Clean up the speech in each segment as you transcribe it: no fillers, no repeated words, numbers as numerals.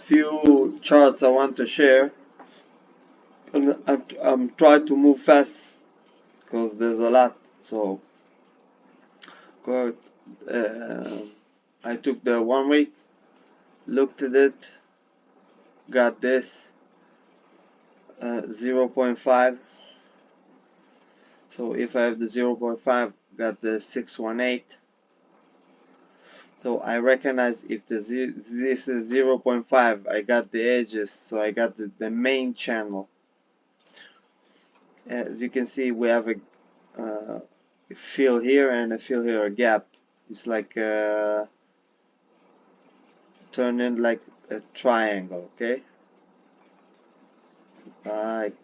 few charts I want to share, and I'm trying to move fast because there's a lot. So go. I took the 1 week, looked at it, got this 0.5. So if I have the 0.5, got the 618. So I recognize if this is 0.5, I got the edges, so I got the main channel. As you can see, we have a fill here and a fill here, a gap. It's like turning like a triangle, okay? Like,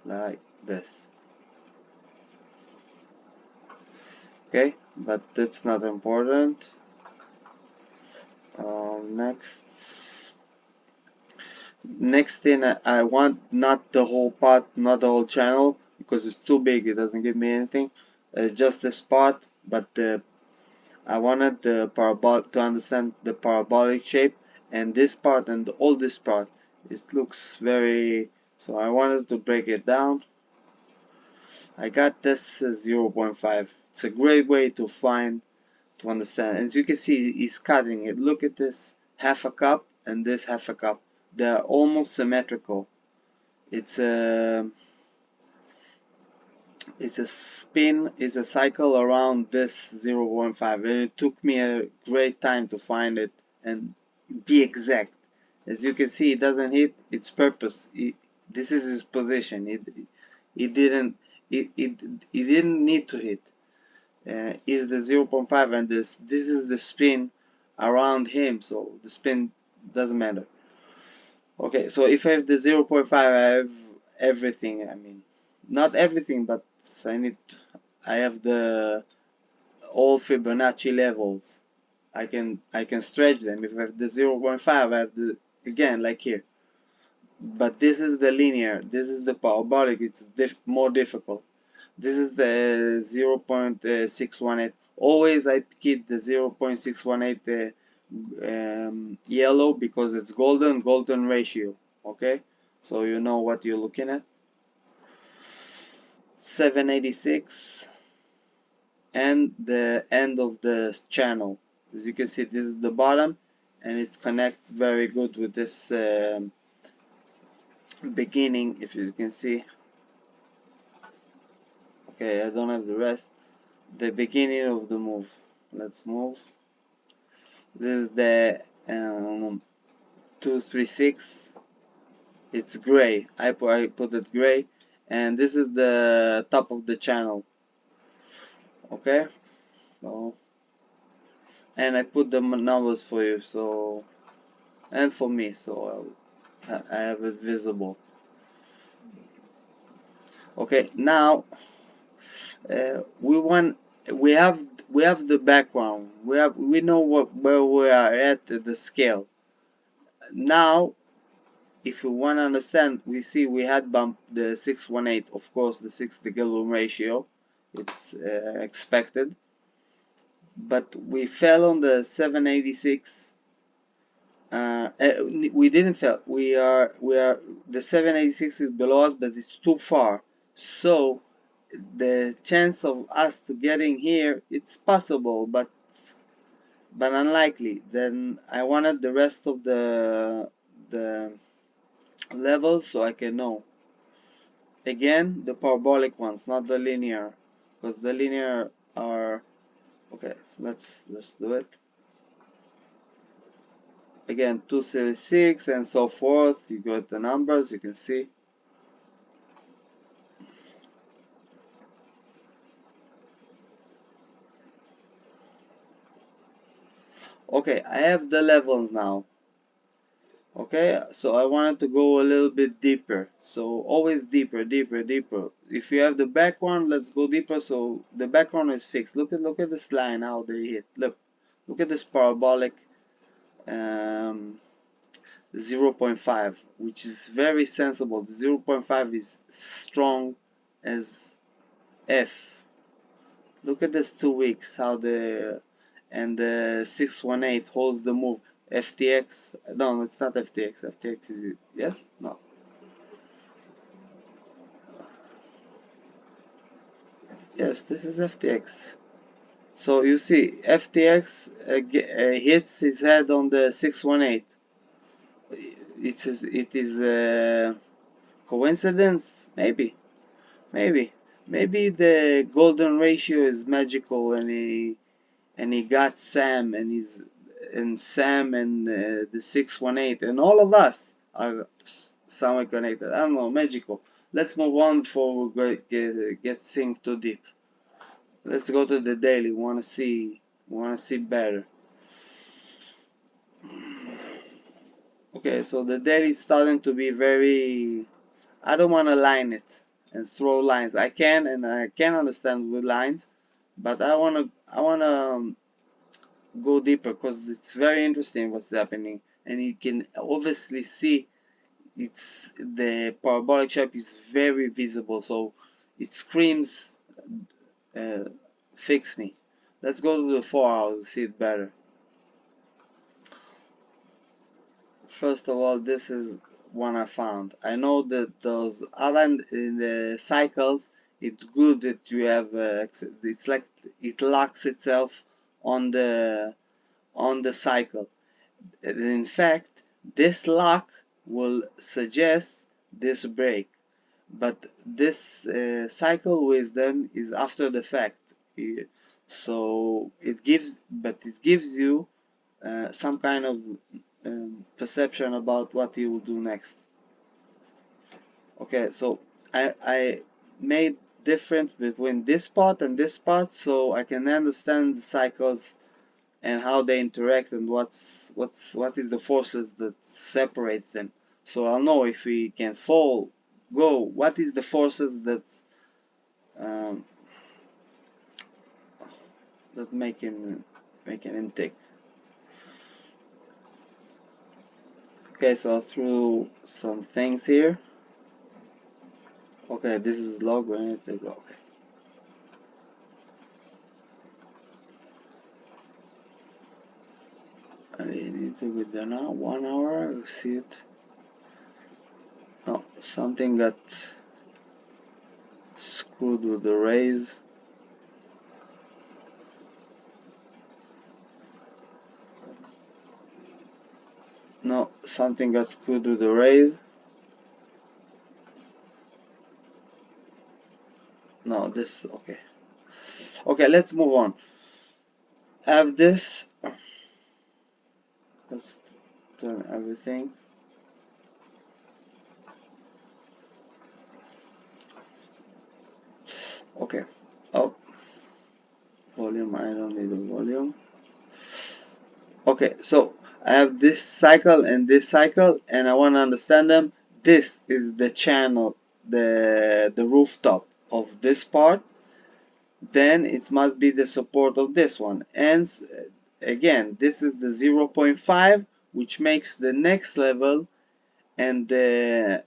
like this. Okay, but that's not important. Next thing I want, not the whole part, not the whole channel, because it's too big, it doesn't give me anything. Just the spot, but I wanted the parabolic, to understand the parabolic shape, and this part and all this part, it looks very, so I wanted to break it down. I got this 0.5. It's a great way to understand. As you can see, he's cutting it. Look at this, half a cup and this half a cup. They're almost symmetrical. It's a spin, it's a cycle around this 0.5, and it took me a great time to find it and be exact. As you can see, it doesn't hit its purpose. This is his position. It didn't need to hit. Is the 0.5, and this is the spin around him, so the spin doesn't matter. Okay, so if I have the 0.5, I have everything. I mean, not everything, but I have the all Fibonacci levels. I can stretch them. If I have the 0.5, I have the, again, like here. But this is the linear, this is the parabolic, it's more difficult. This is the 0.618. Always I keep the 0.618 yellow because it's golden ratio. Okay, so you know what you're looking at. 786 and the end of the channel. As you can see, this is the bottom, and it's connect very good with this beginning. If you can see, okay, I don't have the rest. The beginning of the move. Let's move. This is the 236. It's gray. I put it gray, and this is the top of the channel. Okay, so, and I put the numbers for you, so, and for me, so I have it visible. Okay, now we have the background. We know where we are at the scale. Now, if you want to understand, we see we had bumped the 618, of course, the Gilbert ratio. It's expected, but we fell on the 786. We didn't fail. We are the 786 is below us, but it's too far. So the chance of us to getting here, it's possible, but unlikely. Then I wanted the rest of the levels so I can know. Again, the parabolic ones, not the linear, because the linear are okay. Let's do it. Again, 236 and so forth. You got the numbers, you can see. Okay, I have the levels now. Okay, so I wanted to go a little bit deeper. So always deeper. If you have the background, let's go deeper. So the background is fixed. Look at this line, how they hit. Look at this parabolic 0.5, which is very sensible. The 0.5 is strong as F. Look at this 2 weeks, how the and the 618 holds the move. FTX, no, it's not FTX. FTX is, yes, no, yes, this is FTX. So you see, FTX hits his head on the 618. It is a coincidence, maybe, maybe the golden ratio is magical, and he got Sam, and Sam and the 618, and all of us are somehow connected. I don't know, magical. Let's move on before we get sink too deep. Let's go to the daily. Want to see better. Okay, so the daily is starting to be very. I don't want to line it and throw lines. I can understand with lines, but I wanna go deeper because it's very interesting what's happening, and you can obviously see it's the parabolic shape is very visible, so it screams, uh, fix me. Let's go to the 4 hours, see it better. First of all, this is one I found. I know that those other in the cycles, it's good that you have it's like it locks itself on the cycle. In fact, this lock will suggest this break, but this cycle wisdom is after the fact. So it gives you some kind of perception about what he will do next. Okay, so I made difference between this part and this part so I can understand the cycles and how they interact, and what is the forces that separates them. So I'll know if we can fall, go. What is the forces um, that making him tick? Okay, so I threw some things here. Okay, this is log. We need to go. Okay. I need to be there now. 1 hour. You see it? No, something got screwed with the raise. No, something got screwed with the raise. No, this. Okay. Okay, let's move on. Have this. Let's turn everything. Okay. Oh, volume. I don't need the volume. Okay, so I have this cycle and this cycle, and I want to understand them. This is the channel, the rooftop of this part. Then it must be the support of this one. And again, this is the 0.5, which makes the next level, and the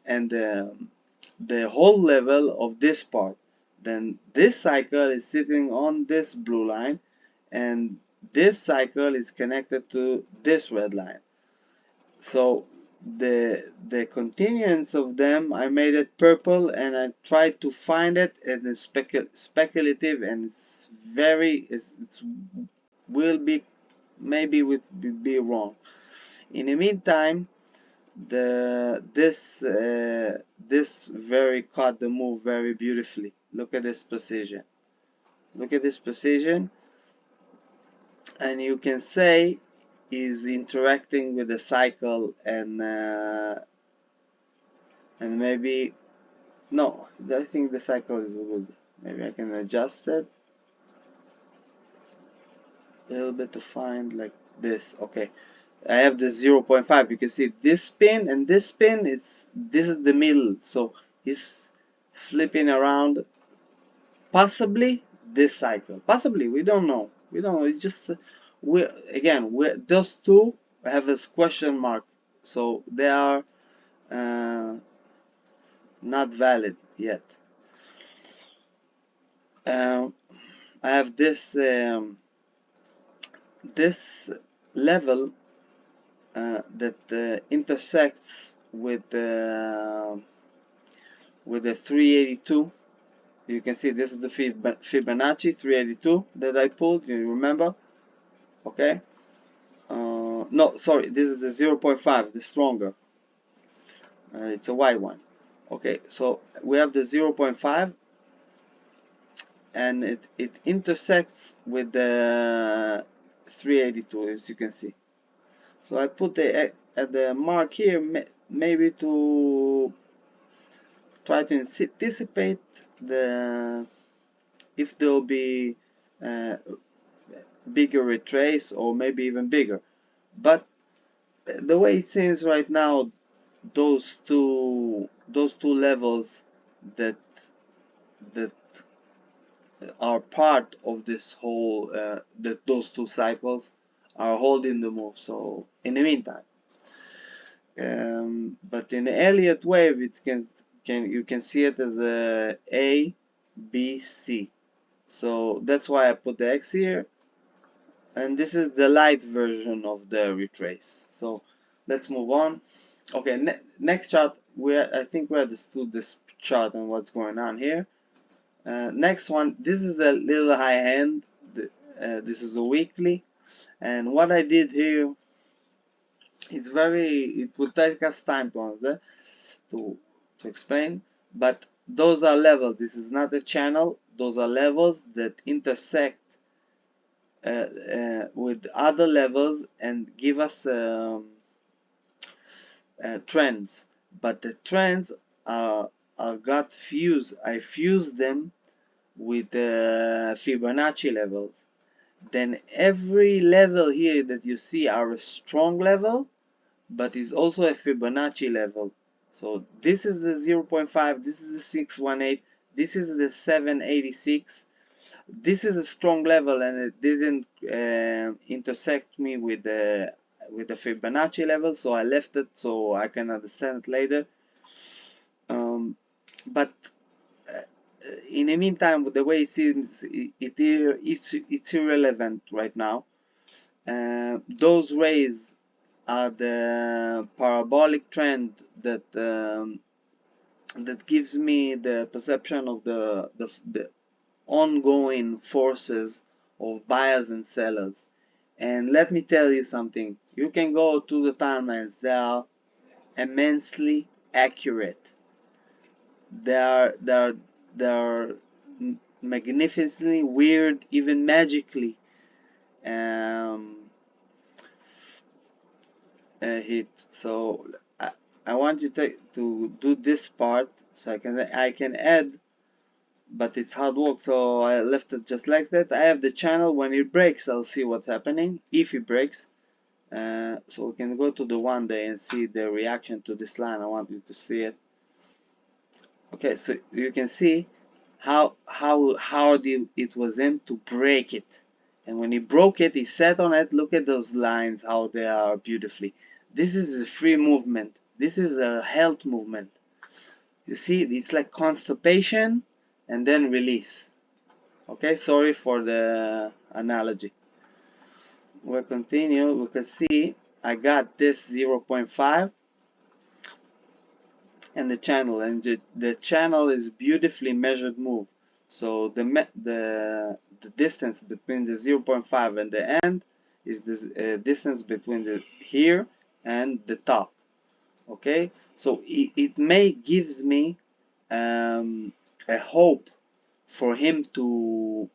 whole level of this part. Then this cycle is sitting on this blue line, and this cycle is connected to this red line. So the continuance of them, I made it purple, and I tried to find it, and it's speculative, and it's will be, maybe would be wrong. In the meantime, this very caught the move very beautifully. Look at this precision. Look at this precision, and you can say is interacting with the cycle, and maybe no. I think the cycle is good. Maybe I can adjust it a little bit to find like this. Okay, I have the 0.5. You can see this spin and this spin. This is the middle, so it's flipping around. Possibly this cycle. Possibly, we don't know. We don't know. It's just we those two have this question mark, so they are uh, not valid yet. Um, I have this this level that intersects with the 382. You can see this is the Fibonacci 382 that I pulled. You remember? Okay. No, sorry. This is the 0.5, the stronger. It's a white one. Okay. So we have the 0.5, and it intersects with the 382, as you can see. So I put the mark here, maybe to try to anticipate if there will be bigger retrace, or maybe even bigger. But the way it seems right now, those two levels that that are part of this whole that those two cycles are holding the move. So in the meantime, but in the Elliott wave, it you can see it as a B C. So that's why I put the X here, and this is the light version of the retrace. So let's move on. Okay, next chart. I think we understood this chart and what's going on here. Next one. This is a little high hand. This is a weekly, and what I did here, it will take us time to explain, but those are levels. This is not a channel. Those are levels that intersect with other levels and give us trends. But the trends got fused. I fused them with the Fibonacci levels. Then every level here that you see are a strong level, but is also a Fibonacci level. So this is the 0.5, this is the 618, this is the 786. This is a strong level, and it didn't intersect me with the Fibonacci level, so I left it so I can understand it later. But in the meantime, the way it seems, it's irrelevant right now. Those rays are the parabolic trend that gives me the perception of the ongoing forces of buyers and sellers. And let me tell you something. You can go to the timelines. They are immensely accurate. They are magnificently weird, even magically hit. So I want you to do this part so I can add, but it's hard work, so I left it just like that. I have the channel. When it breaks, I'll see what's happening if it breaks. So we can go to the 1 day and see the reaction to this line. I want you to see it. Okay, so you can see how hard it was him to break it, and when he broke it, he sat on it. Look at those lines, how they are beautifully. This is a free movement. This is a health movement. You see, it's like constipation and then release. Okay, sorry for the analogy. We'll continue. We can see I got this 0.5 and the channel, and the channel is beautifully measured move. So the distance between the 0.5 and the end is the distance between the here and the top. Okay, so it gives me a hope for him to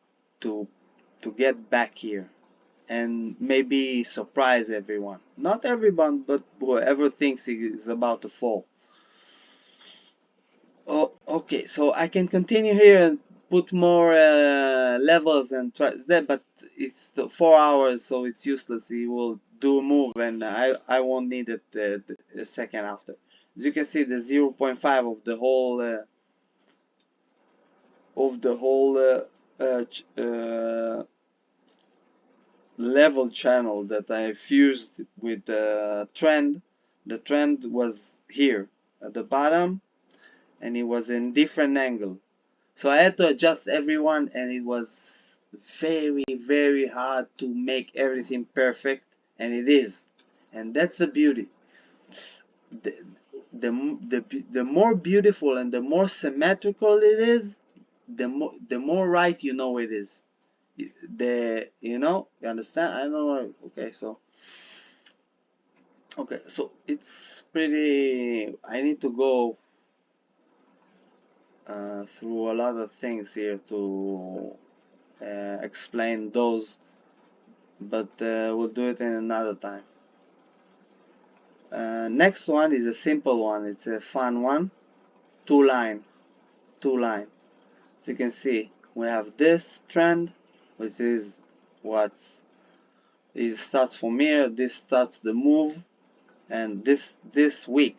get back here and maybe surprise everyone. Not everyone, but whoever thinks he is about to fall. Oh, okay, so I can continue here and put more levels and try that, but it's 4 hours, so it's useless. He will do a move, and I won't need it a second after. As you can see, the 0.5 of the whole level channel that I fused with the trend. The trend was here at the bottom, and it was in different angle. So I had to adjust everyone, and it was very hard to make everything perfect, and it is, and that's the beauty. the, the more beautiful and the more symmetrical it is, the more right you know it is. You understand? I don't know. Okay, so it's pretty. I need to go through a lot of things here to explain those, but we'll do it in another time. Next one is a simple one. It's a fun one. Two line. So you can see we have this trend, which is what's it starts from here. This starts the move, and this week,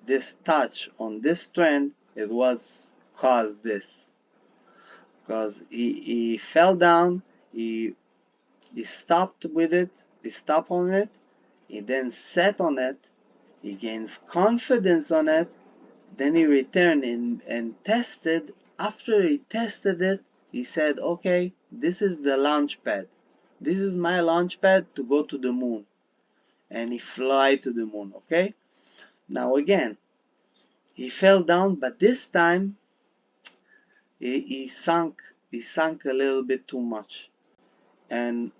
this touch on this trend, it was caused this, because he fell down. He stopped with it. He stopped on it. He then sat on it. He gained confidence on it. Then he returned and tested. After he tested it, he said, okay, this is the launch pad. This is my launch pad to go to the moon. And he fly to the moon, okay? Now again, he fell down, but this time he sunk a little bit too much. And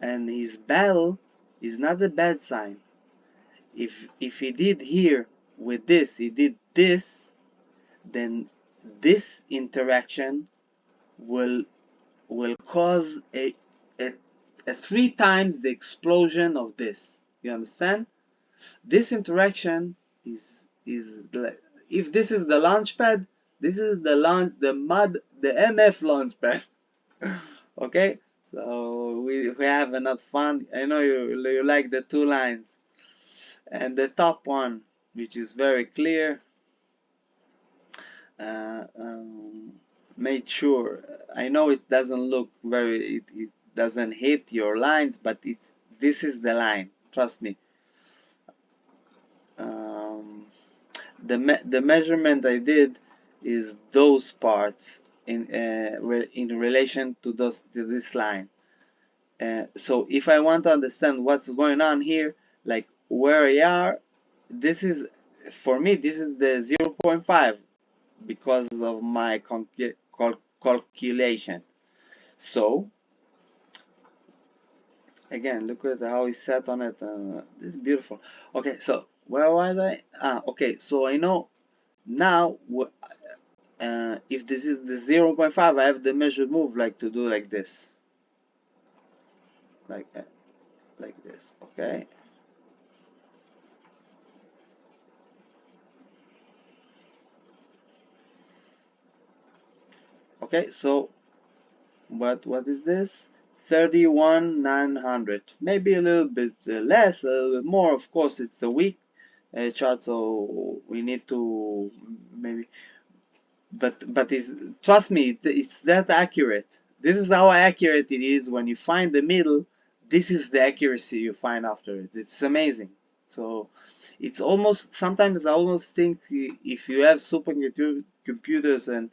his battle is not a bad sign. If he did here with this, he did this, then this interaction will cause a 3 times the explosion of this. You understand? This interaction is like, if this is the launch pad, this is the MF launch pad. Okay, so we have enough fun. I know you like the 2 lines, and the top one, which is very clear. Made sure. I know it doesn't look very. It doesn't hit your lines, but this is the line. Trust me. The measurement I did is those parts in relation to this line. So if I want to understand what's going on here, like where we are, this is, for me, this is the 0.5 because of my calculation. So again, look at how he sat on it. This is beautiful. Okay, so where was I? Okay, so I know now if this is the 0.5, I have the measured move like to do like this, like this. Okay. Okay, so what is this? 31,900. Maybe a little bit less, a little bit more. Of course, it's a week chart, so we need to maybe. But trust me, it's that accurate. This is how accurate it is. When you find the middle, this is the accuracy you find after it. It's amazing. So it's almost, sometimes I almost think if you have supercomputers and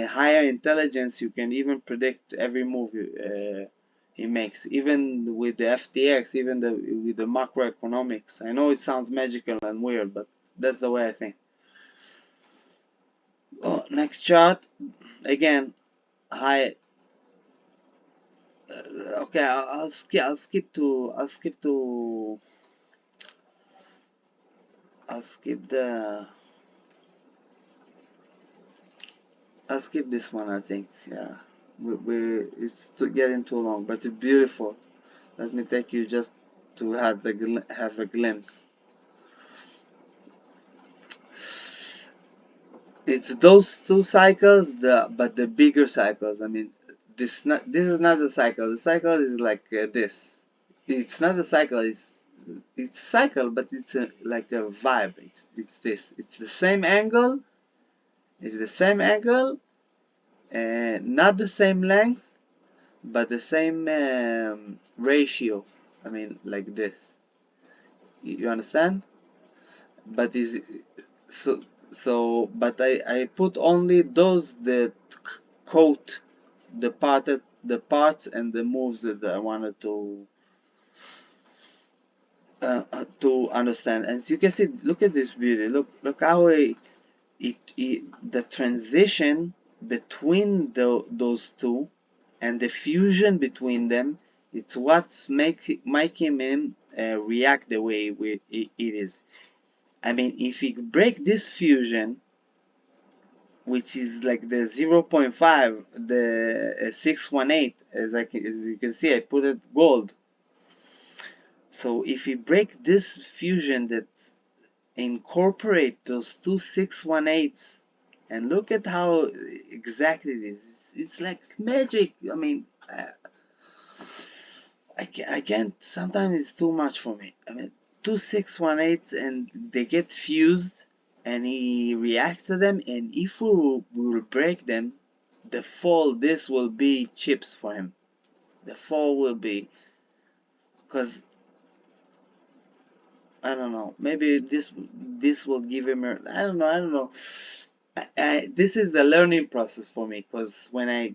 higher intelligence, you can even predict every move he makes, even with the FTX, even with the macroeconomics. I know it sounds magical and weird, but that's the way I think. Oh, next chart, again, high. Okay, I'll skip this one. I think, yeah, it's getting too long, but it's beautiful. Let me take you just to have a glimpse. It's those 2 cycles, but the bigger cycles. I mean, this is not a cycle. The cycle is like this. It's not a cycle. It's cycle, but it's like a vibe. It's this. It's the same angle. It's the same angle, and not the same length, but the same ratio. I mean, like this. You understand? But is but I put only those that coat the part the parts and the moves that I wanted to understand. As you can see, look at this beauty. Look how the transition between those two and the fusion between them, it's what's making him react the way it is. I mean, if you break this fusion, which is like the 0.5, the 618, as you can see, I put it gold. So if you break this fusion that incorporate those two 618s, and look at how exactly it is. It's like magic. I mean, I can't. Sometimes it's too much for me. I mean, two 618s and they get fused, and he reacts to them. And if we will break them, the fall, this will be chips for him. The fall will be, because I don't know. Maybe this will give him. I don't know. I don't know. This is the learning process for me, because I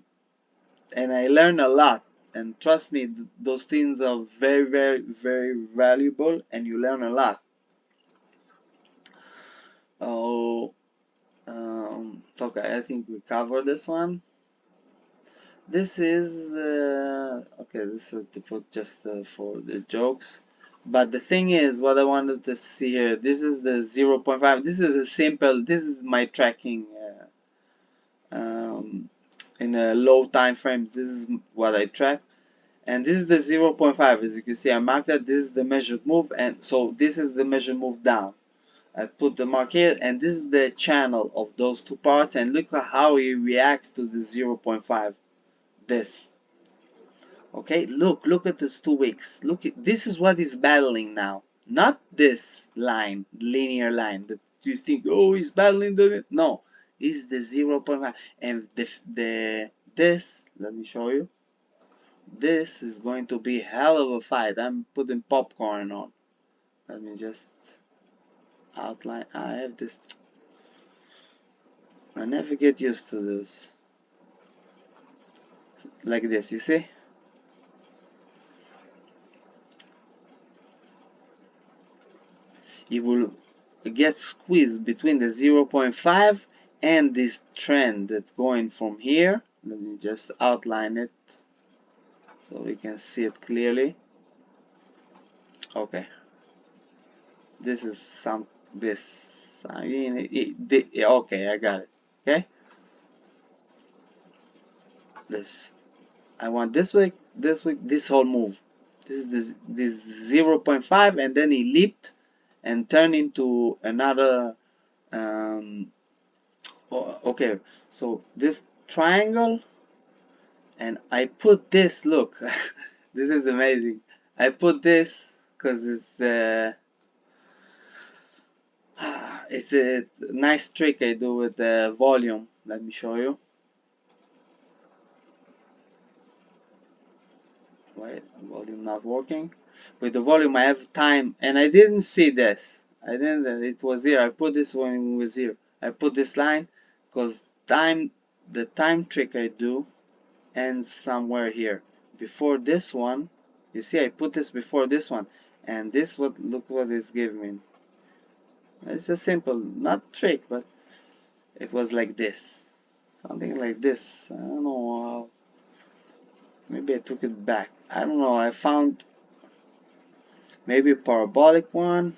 learn a lot, and trust me, those things are very, very, very valuable, and you learn a lot. Oh, okay, I think we covered this one. This is okay. This is to put just for the jokes. But the thing is, what I wanted to see here, this is the 0.5. This is a simple. This is my tracking in a low time frames. This is what I track. And this is the 0.5. As you can see, I marked that this is the measured move, and so this is the measured move down. I put the mark here, and this is the channel of those two parts, and look at how he reacts to the 0.5. This. Okay, look at these 2 weeks. Look at this is what he's battling now. Not this line, linear line that you think, oh, he's battling the no. It's the 0.5, and this. Let me show you. This is going to be hell of a fight. I'm putting popcorn on. Let me just outline. I have this. I never get used to this. Like this, you see? It will get squeezed between the 0.5 and this trend that's going from here. Let me just outline it so we can see it clearly. Okay. This is this. I mean, okay, I got it. Okay. This. I want this week, this whole move. This is this 0.5, and then he leaped and turned into another. Okay, so this triangle, and I put this. Look, this is amazing. I put this because it's the. It's a nice trick I do with the volume. Let me show you. Wait, volume not working. With the volume I have time, and I didn't see this. I didn't. It was here. I put this when it was here. I put this line because the time trick I do ends somewhere here. Before this one, you see, I put this before this one, and this look what it's giving me. It's a simple, not trick, but it was like this, something like this. I don't know how. Maybe I took it back. I don't know. I found maybe a parabolic one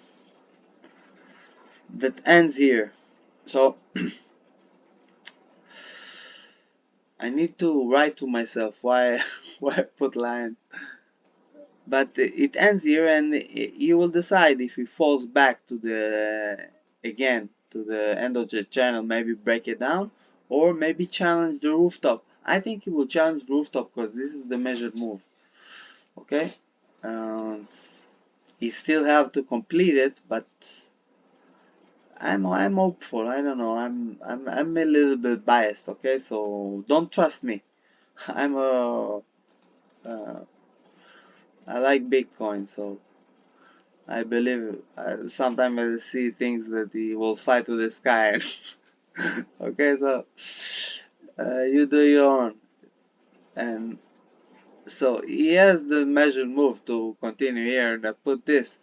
that ends here. So I need to write to myself why why I put line. But it ends here, and you will decide if it falls back to the again to the end of the channel. Maybe break it down, or maybe challenge the rooftop. I think it will challenge the rooftop because this is the measured move. Okay. You still have to complete it, but I'm hopeful. I don't know. I'm a little bit biased. Okay, so don't trust me. I'm a I like Bitcoin, so I believe. Sometimes I see things that he will fly to the sky. Okay, so you do your own, and So he has the measured move to continue here and I put this,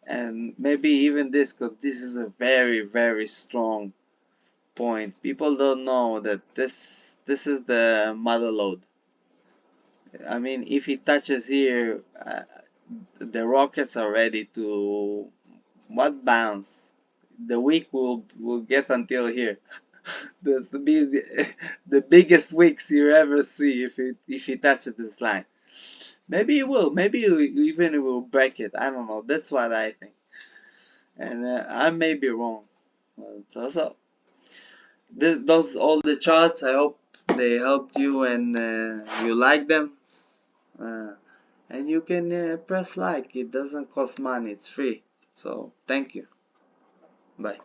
and maybe even this, because this is a very, very strong point. People don't know that this is the mother load. I mean, if he touches here, the rockets are ready to what bounce. The week will get until here. This will be the biggest wicks you ever see if he touches this line. Maybe he will. Maybe even he will break it. I don't know. That's what I think, and I may be wrong. So those all the charts. I hope they helped you and you like them. Uh, and you can press like. It doesn't cost money. It's free. So thank you. Bye.